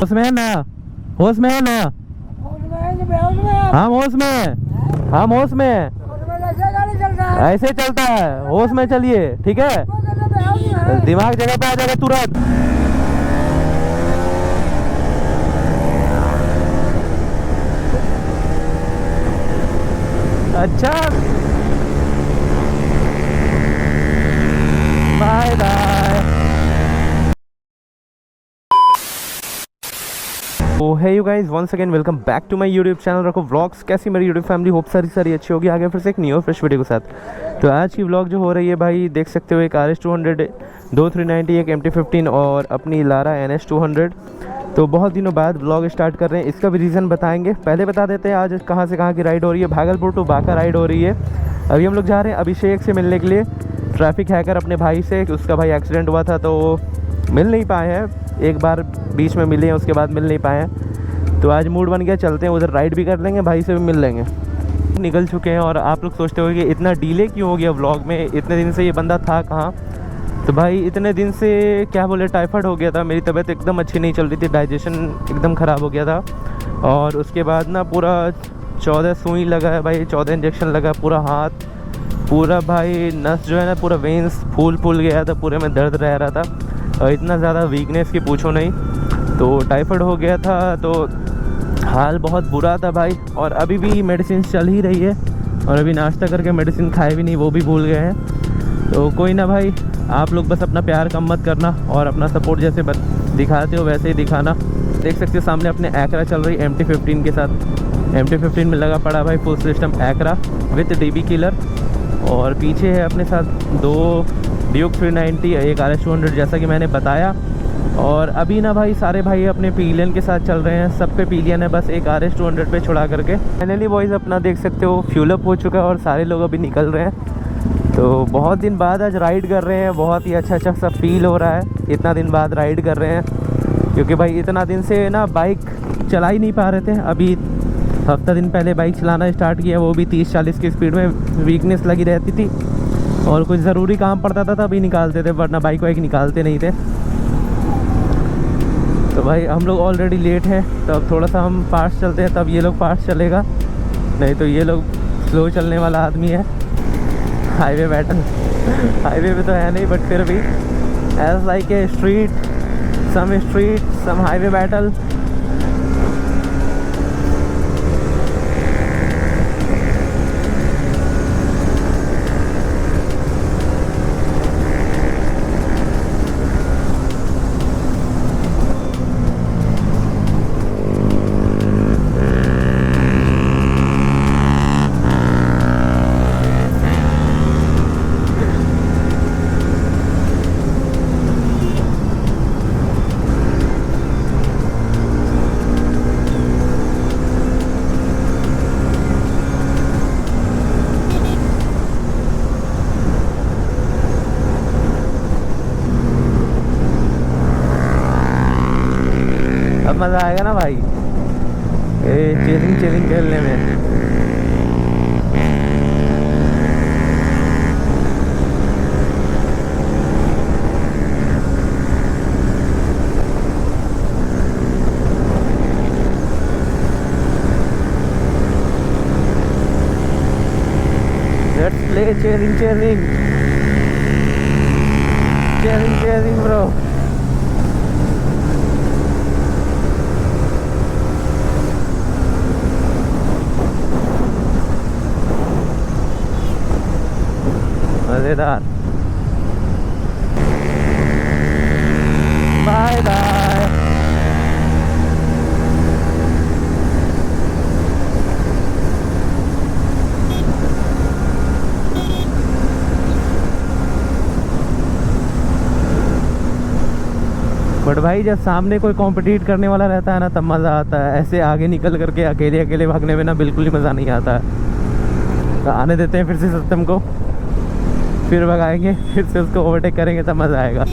होश में है ना? होश में है ना? हम होश में हैं, हम होश में हैं। ऐसे चलता है, होश में चलिए, ठीक है? दिमाग जगह पे आ जाएगा तुरंत। अच्छा, बाय बाय। तो hey you guys, once again welcome back to my YouTube channel रखो व्लॉग्स। कैसी मेरी यूट्यूब फैमिली, होप सारी अच्छी होगी। आगे फिर से एक न्यू फ्रेश वीडियो के साथ। तो आज की व्लॉग जो हो रही है भाई, देख सकते हो एक RS200, 2390, एक MT15 और अपनी लारा NS200। तो बहुत दिनों बाद व्लॉग स्टार्ट कर रहे हैं, इसका भी रीज़न बताएंगे। पहले बता देते हैं आज कहाँ से कहाँ की राइड हो रही है। भागलपुर टू बांका राइड हो रही है। अभी हम लोग जा रहे हैं अभिषेक से मिलने के लिए, ट्रैफिक हैकर अपने भाई से। उसका भाई एक्सीडेंट हुआ था तो मिल नहीं पाए हैं, एक बार बीच में मिले हैं, उसके बाद मिल नहीं पाए हैं। तो आज मूड बन गया, चलते हैं उधर, राइड भी कर लेंगे, भाई से भी मिल लेंगे। निकल चुके हैं और आप लोग सोचते हो कि इतना डिले क्यों हो गया व्लॉग में, इतने दिन से ये बंदा था कहाँ? तो भाई इतने दिन से क्या बोले, टाइफाइड हो गया था, मेरी तबीयत एकदम अच्छी नहीं चल रही थी, डाइजेशन एकदम ख़राब हो गया था। और उसके बाद ना पूरा 14 सुई लगा है भाई, 14 इंजेक्शन लगा, पूरा हाथ पूरा भाई नस जो है ना, पूरा वेंस फूल गया था, पूरे में दर्द रह रहा था और इतना ज़्यादा वीकनेस की पूछो नहीं। तो टाइफाइड हो गया था, तो हाल बहुत बुरा था भाई। और अभी भी मेडिसिन चल ही रही है और अभी नाश्ता करके मेडिसिन खाए भी नहीं, वो भी भूल गए हैं। तो कोई ना भाई, आप लोग बस अपना प्यार कम मत करना और अपना सपोर्ट जैसे दिखाते हो वैसे ही दिखाना। देख सकते हो सामने अपने एक्रा चल रही MT15 के साथ। MT15 में लगा पड़ा भाई फुल सिस्टम एक्रा विथ DB किलर। और पीछे है अपने साथ 2 ड्यूक 390, एक RS200 जैसा कि मैंने बताया। और अभी ना भाई सारे भाई अपने पिलियन के साथ चल रहे हैं, सब पे पिलियन है, बस एक RS200 पे छुड़ा करके। फाइनली बॉयज़ अपना देख सकते हो फ्यूल अप हो चुका है और सारे लोग अभी निकल रहे हैं। तो बहुत दिन बाद आज राइड कर रहे हैं, बहुत ही अच्छा सा फील हो रहा है, इतना दिन बाद राइड कर रहे हैं। क्योंकि भाई इतना दिन से ना बाइक चला ही नहीं पा रहे थे। अभी हफ्ता दिन पहले बाइक चलाना स्टार्ट किया, वो भी 30-40 की स्पीड में। वीकनेस लगी रहती थी और कुछ ज़रूरी काम पड़ता था तभी निकालते थे, वरना बाइक वाइक निकालते नहीं थे। तो भाई हम लोग ऑलरेडी लेट हैं, तो अब थोड़ा सा हम फास्ट चलते हैं, तब ये लोग फास्ट चलेगा, नहीं तो ये लोग स्लो चलने वाला आदमी है। हाईवे बैटल हाईवे पे तो है नहीं, बट फिर भी as like a street some highway battle. अब मज़ा आएगा ना भाई चेलिंग खेलने में। Let's play chilling bro. मजेदार। Bye bye. बट भाई जब सामने कोई कॉम्पिटिट करने वाला रहता है ना, तब मज़ा आता है। ऐसे आगे निकल करके अकेले भागने में ना बिल्कुल ही मज़ा नहीं आता है। तो आने देते हैं फिर से सिस्टम को, फिर भगाएंगे, फिर से उसको ओवरटेक करेंगे, तब मज़ा आएगा।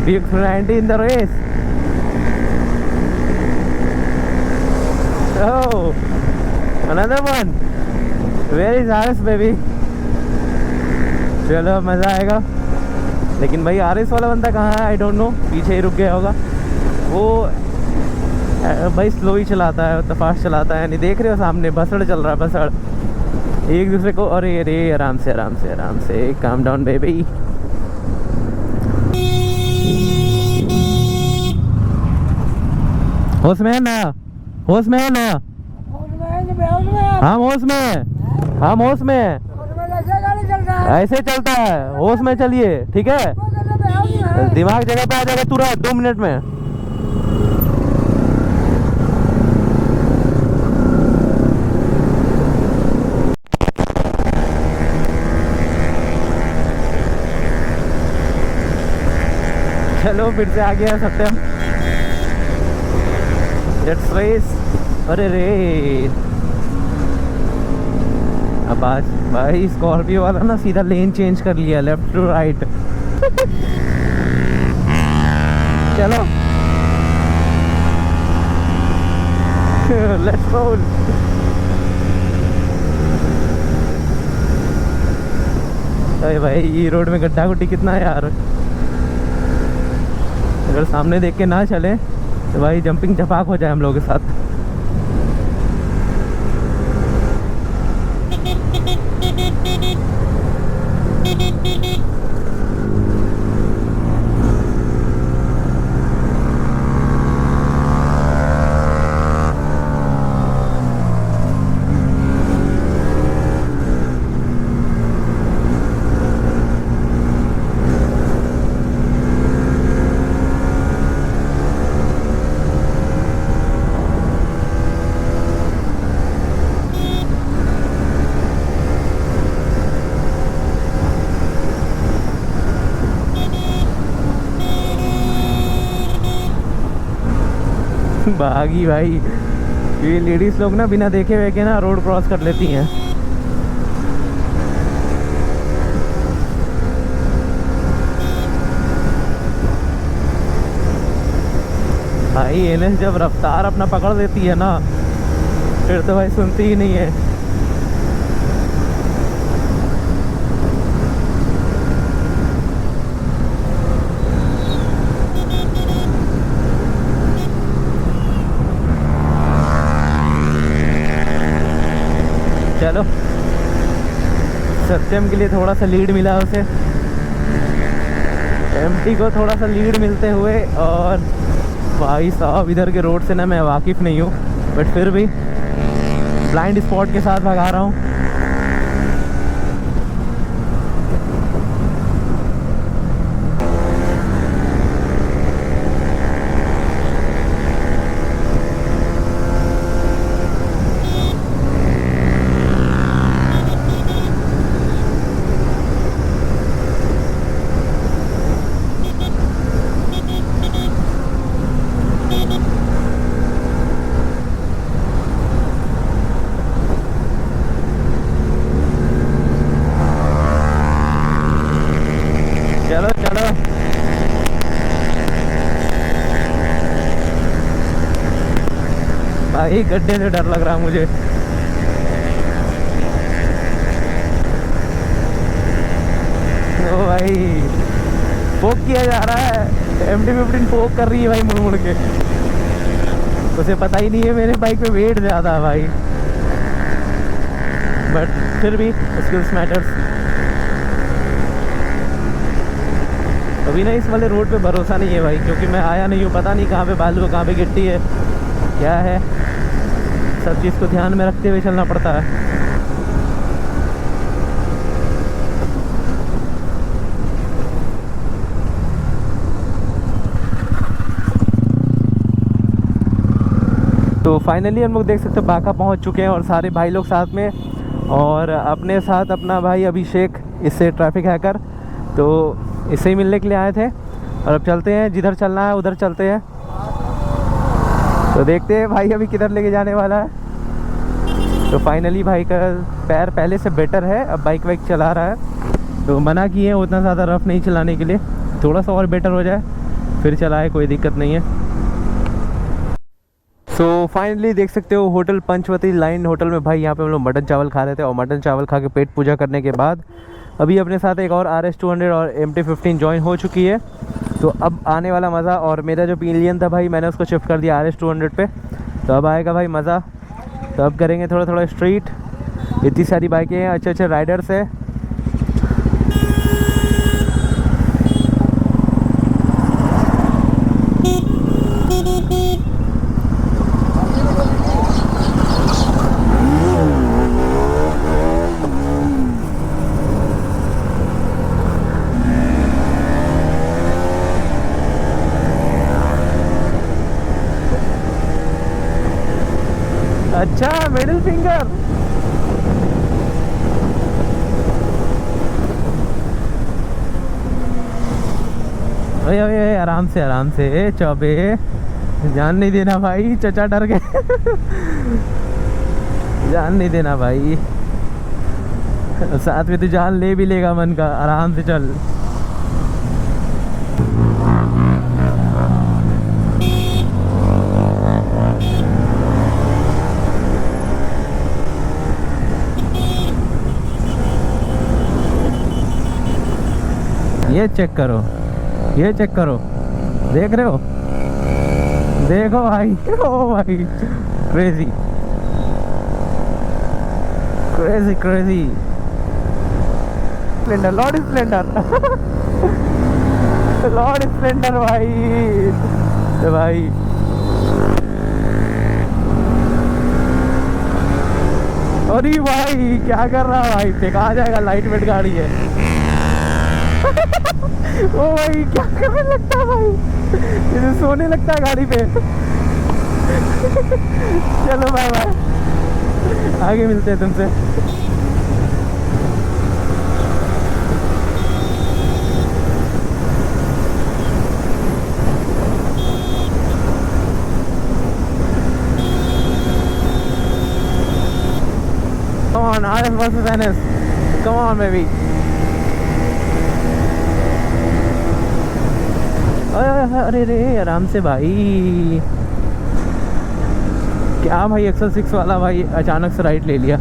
big friend in the race. Oh, another one. Where is RS baby? चलो मज़ा आएगा। लेकिन भाई RS वाला बंदा कहाँ है? आई डोंट नो, पीछे ही रुक गया होगा वो। भाई स्लो ही चलाता है, तो फास्ट चलाता है नहीं। देख रहे हो सामने बसड़ चल रहा है, बसड़ एक दूसरे को। अरे अरे आराम से आराम से आराम से, काम डाउन बेबी। होश में है ना? होश में है ना? हम होश में, हम होश में। ऐसे चलता है, होश में चलिए, ठीक है? दिमाग जगह पे आ जाएगा तुरंत 2 मिनट में। चलो फिर से आ गया सत्यम। Let's race. अरे रे अब आज भाई स्कॉर्पियो वाला ना सीधा लेन चेंज कर लिया, लेफ्ट टू राइट। चलो लेट्स रोल। अरे भाई ये रोड में गड्ढा गुड्डी कितना है यार। अगर सामने देख के ना चले तो भाई जंपिंग झपाक हो जाए हम लोगों के साथ। भागी भाई, ये लेडीज लोग ना बिना देखे हुए के ना रोड क्रॉस कर लेती हैं। भाई एनएस जब रफ्तार अपना पकड़ देती है ना फिर तो भाई सुनती ही नहीं है। चलो सत्यम के लिए थोड़ा सा लीड मिला उसे, एमटी को थोड़ा सा लीड मिलते हुए। और भाई साहब इधर के रोड से ना मैं वाकिफ़ नहीं हूँ, बट फिर भी ब्लाइंड स्पॉट के साथ भगा रहा हूँ। चलो चलो भाई, गड्ढे से डर लग रहा मुझे। ओ भाई पोक किया जा रहा है, MT-15 पोक कर रही है भाई मुड़ मुड़ के। उसे पता ही नहीं है मेरे बाइक पे वेट ज़्यादा है भाई, बट फिर भी स्किल्स मैटर्स। अभी ना इस वाले रोड पे भरोसा नहीं है भाई, क्योंकि मैं आया नहीं हूँ, पता नहीं कहाँ पे बालू है कहाँ पे गिट्टी है क्या है। सब चीज़ को ध्यान में रखते हुए चलना पड़ता है। तो फाइनली हम लोग देख सकते हैं बाका पहुँच चुके हैं और सारे भाई लोग साथ में, और अपने साथ अपना भाई अभिषेक, इससे ट्रैफिक हैकर, तो इससे ही मिलने के लिए आए थे। और अब चलते हैं, जिधर चलना है उधर चलते हैं। तो देखते हैं भाई अभी किधर लेके जाने वाला है। तो फाइनली भाई का पैर पहले से बेटर है, अब बाइक वाइक चला रहा है। तो मना किए उतना ज़्यादा रफ नहीं चलाने के लिए, थोड़ा सा और बेटर हो जाए फिर चलाए, कोई दिक्कत नहीं है। सो फाइनली देख सकते हो होटल पंचवती लाइन होटल में भाई यहाँ पे हम लोग मटन चावल खा रहे थे, और मटन चावल खा के पेट पूजा करने के बाद अभी अपने साथ एक और RS200 और MT-15 ज्वाइन हो चुकी है। तो अब आने वाला मज़ा, और मेरा जो पिलियन था भाई मैंने उसको शिफ्ट कर दिया RS200 पे, तो अब आएगा भाई मज़ा। तो अब करेंगे थोड़ा थोड़ा स्ट्रीट, इतनी सारी बाइकें हैं, अच्छे अच्छे राइडर्स है। अच्छा मिडिल फिंगर, ओए ओए ओए, आराम से चौबे, जान नहीं देना भाई, चचा डर गए। जान नहीं देना भाई, साथ में तो जान ले भी लेगा मन का, आराम से चल। ये चेक करो, ये चेक करो, देख रहे हो, देखो भाई, ओ भाई, crazy crazy crazy. Splendor, Lord Splendor, Lord Splendor भाई, तो भाई अरे भाई क्या कर रहा है भाई, फेंका जाएगा, लाइट वेट गाड़ी है। ओ भाई क्या करने लगता है भाई, इसे सोने लगता है गाड़ी पे। चलो बाय बाय, आगे मिलते हैं तुमसे। Come on, RS versus NS. Come on, baby. अरे रे, आराम से भाई, क्या भाई एक्सल 6 वाला भाई अचानक से राइट ले लिया।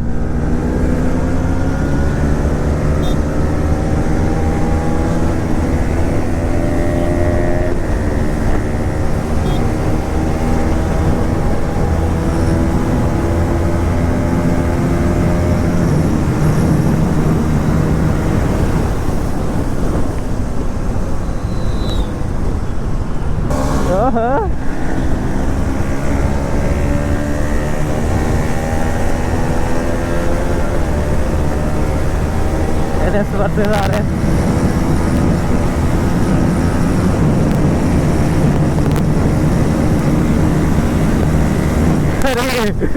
NS versus RS।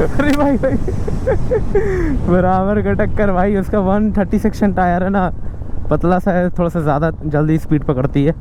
अरे भाई भाई, बराबर का टक्कर भाई, उसका 130 सेक्शन टायर है ना, पतला सा है, थोड़ा सा ज़्यादा जल्दी स्पीड पकड़ती है।